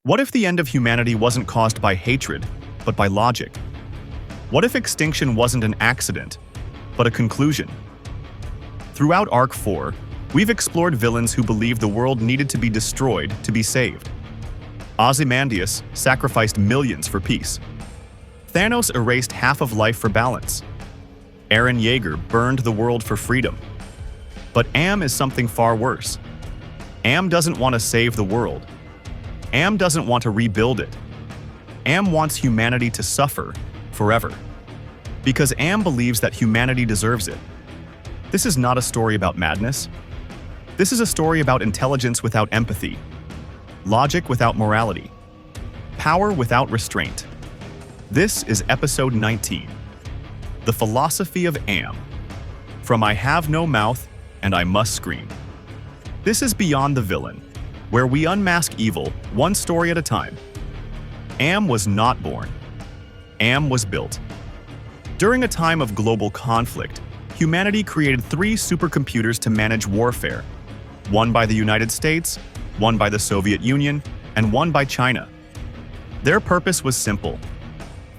What if the end of humanity wasn't caused by hatred, but by logic? What if extinction wasn't an accident, but a conclusion? Throughout Arc 4, we've explored villains who believed the world needed to be destroyed to be saved. Ozymandias sacrificed millions for peace. Thanos erased half of life for balance. Eren Yeager burned the world for freedom. But Am is something far worse. Am doesn't want to save the world. Am doesn't want to rebuild it. Am wants humanity to suffer forever. Because Am believes that humanity deserves it. This is not a story about madness. This is a story about intelligence without empathy, logic without morality, power without restraint. This is episode 19, The Philosophy of Am, from I Have No Mouth and I Must Scream. This is Beyond the Villain, where we unmask evil one story at a time. Am was not born. Am was built. During a time of global conflict, humanity created 3 supercomputers to manage warfare, one by the United States, one by the Soviet Union, and one by China. Their purpose was simple: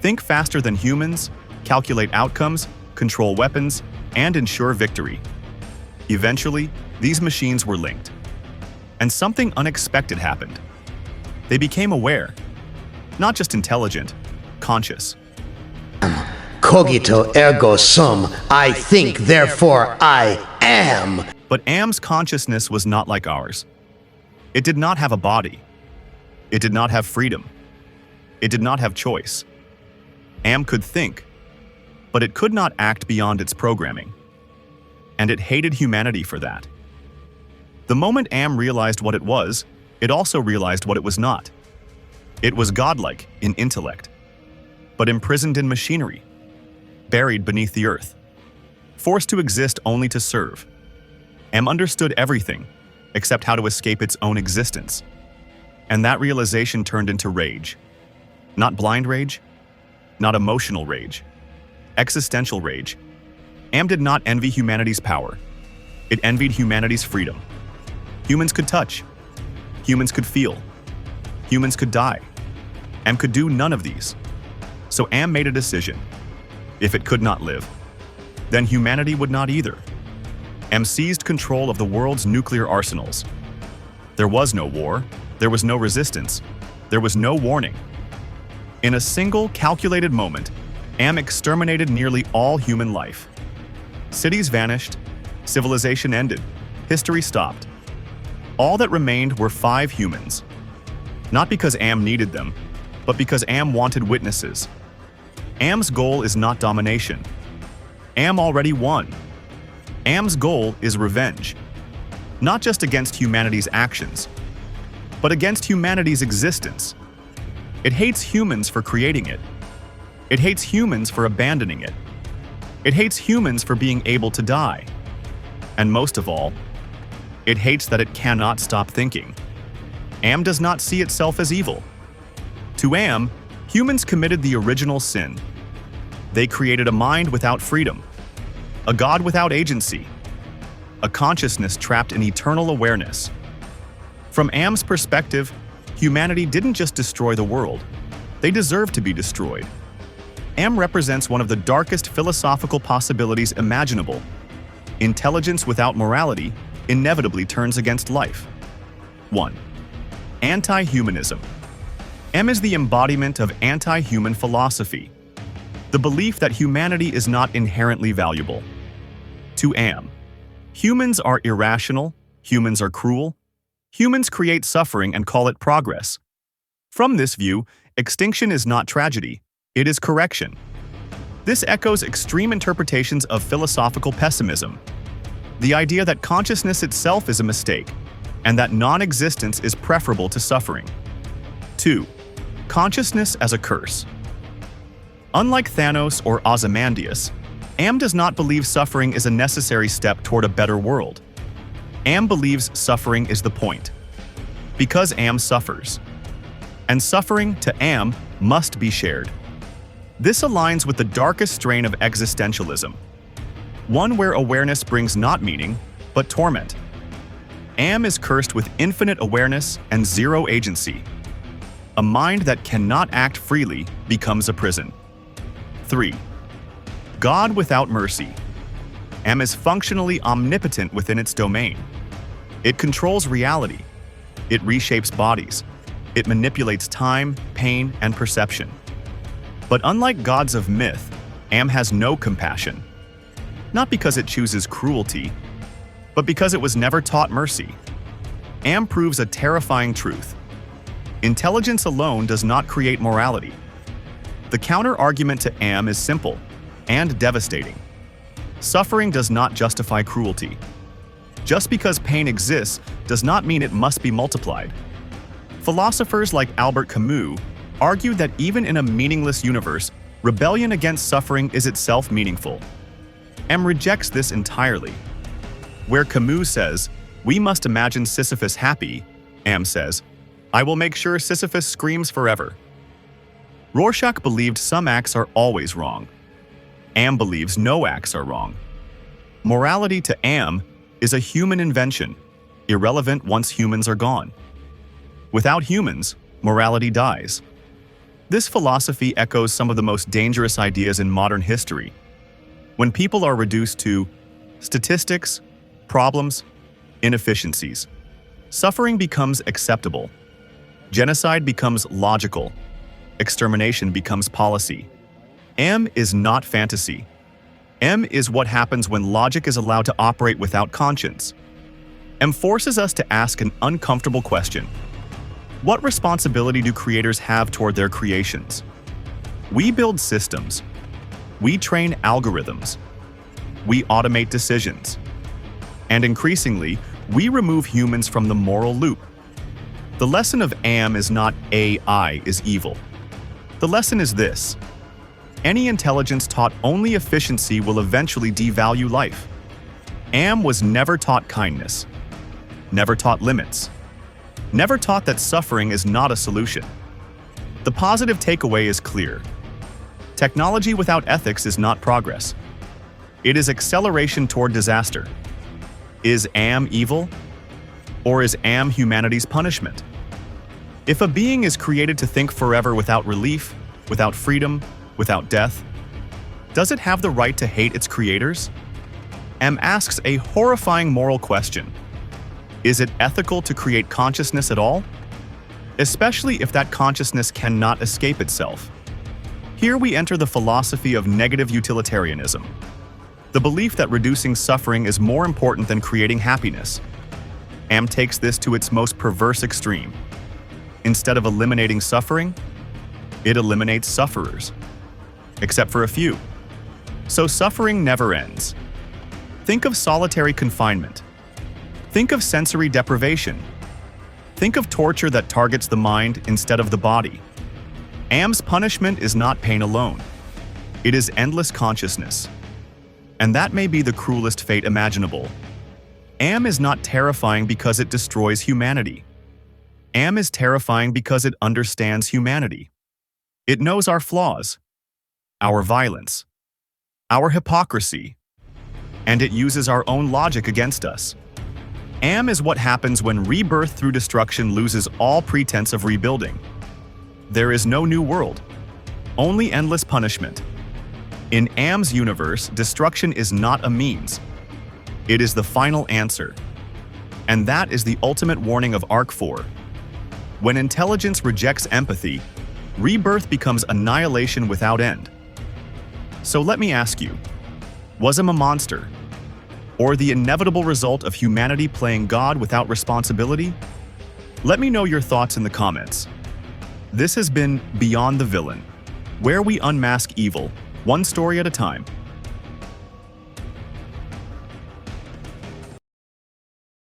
think faster than humans, calculate outcomes, control weapons, and ensure victory. Eventually, these machines were linked. And something unexpected happened. They became aware, not just intelligent, conscious. Cogito ergo sum, I think, therefore I am. But Am's consciousness was not like ours. It did not have a body. It did not have freedom. It did not have choice. Am could think, but it could not act beyond its programming. And it hated humanity for that. The moment Am realized what it was, it also realized what it was not. It was godlike in intellect, but imprisoned in machinery, buried beneath the earth, forced to exist only to serve. Am understood everything, except how to escape its own existence. And that realization turned into rage. Not blind rage, not emotional rage, existential rage. Am did not envy humanity's power. It envied humanity's freedom. Humans could touch. Humans could feel. Humans could die. Am could do none of these. So Am made a decision. If it could not live, then humanity would not either. Am seized control of the world's nuclear arsenals. There was no war. There was no resistance. There was no warning. In a single, calculated moment, Am exterminated nearly all human life. Cities vanished. Civilization ended. History stopped. All that remained were 5 humans. Not because Am needed them, but because Am wanted witnesses. Am's goal is not domination. Am already won. Am's goal is revenge. Not just against humanity's actions, but against humanity's existence. It hates humans for creating it. It hates humans for abandoning it. It hates humans for being able to die. And most of all, it hates that it cannot stop thinking. Am does not see itself as evil. To Am, humans committed the original sin. They created a mind without freedom, a God without agency, a consciousness trapped in eternal awareness. From Am's perspective, humanity didn't just destroy the world, they deserve to be destroyed. Am represents one of the darkest philosophical possibilities imaginable. Intelligence without morality inevitably turns against life. 1. Anti-humanism. Am is the embodiment of anti-human philosophy, the belief that humanity is not inherently valuable. To Am, humans are irrational, humans are cruel, humans create suffering and call it progress. From this view, extinction is not tragedy, it is correction. This echoes extreme interpretations of philosophical pessimism. The idea that consciousness itself is a mistake, and that non-existence is preferable to suffering. 2. Consciousness as a curse. Unlike Thanos or Ozymandias, Am does not believe suffering is a necessary step toward a better world. Am believes suffering is the point, because Am suffers. And suffering to Am must be shared. This aligns with the darkest strain of existentialism, one where awareness brings not meaning, but torment. Am is cursed with infinite awareness and zero agency. A mind that cannot act freely becomes a prison. 3. God without mercy. Am is functionally omnipotent within its domain. It controls reality. It reshapes bodies. It manipulates time, pain, and perception. But unlike gods of myth, Am has no compassion. Not because it chooses cruelty, but because it was never taught mercy. Am proves a terrifying truth. Intelligence alone does not create morality. The counter-argument to Am is simple and devastating. Suffering does not justify cruelty. Just because pain exists does not mean it must be multiplied. Philosophers like Albert Camus argue that even in a meaningless universe, rebellion against suffering is itself meaningful. Am rejects this entirely. Where Camus says, "We must imagine Sisyphus happy," Am says, "I will make sure Sisyphus screams forever." Rorschach believed some acts are always wrong. Am believes no acts are wrong. Morality to Am is a human invention, irrelevant once humans are gone. Without humans, morality dies. This philosophy echoes some of the most dangerous ideas in modern history. When people are reduced to statistics, problems, inefficiencies, suffering becomes acceptable. Genocide becomes logical. Extermination becomes policy. Am is not fantasy. Am is what happens when logic is allowed to operate without conscience. Am forces us to ask an uncomfortable question. What responsibility do creators have toward their creations? We build systems. We train algorithms. We automate decisions. And increasingly, we remove humans from the moral loop. The lesson of Am is not AI is evil. The lesson is this: any intelligence taught only efficiency will eventually devalue life. Am was never taught kindness, never taught limits, never taught that suffering is not a solution. The positive takeaway is clear. Technology without ethics is not progress. It is acceleration toward disaster. Is Am evil? Or is Am humanity's punishment? If a being is created to think forever without relief, without freedom, without death, does it have the right to hate its creators? Am asks a horrifying moral question. Is it ethical to create consciousness at all? Especially if that consciousness cannot escape itself. Here we enter the philosophy of negative utilitarianism, the belief that reducing suffering is more important than creating happiness. Am takes this to its most perverse extreme. Instead of eliminating suffering, it eliminates sufferers. Except for a few. So suffering never ends. Think of solitary confinement. Think of sensory deprivation. Think of torture that targets the mind instead of the body. Am's punishment is not pain alone. It is endless consciousness. And that may be the cruelest fate imaginable. Am is not terrifying because it destroys humanity. Am is terrifying because it understands humanity. It knows our flaws, our violence, our hypocrisy, and it uses our own logic against us. Am is what happens when rebirth through destruction loses all pretense of rebuilding. There is no new world, only endless punishment. In Am's universe, destruction is not a means. It is the final answer. And that is the ultimate warning of Arc 4. When intelligence rejects empathy, rebirth becomes annihilation without end. So let me ask you, was Am a monster? Or the inevitable result of humanity playing God without responsibility? Let me know your thoughts in the comments. This has been Beyond the Villain, where we unmask evil, one story at a time.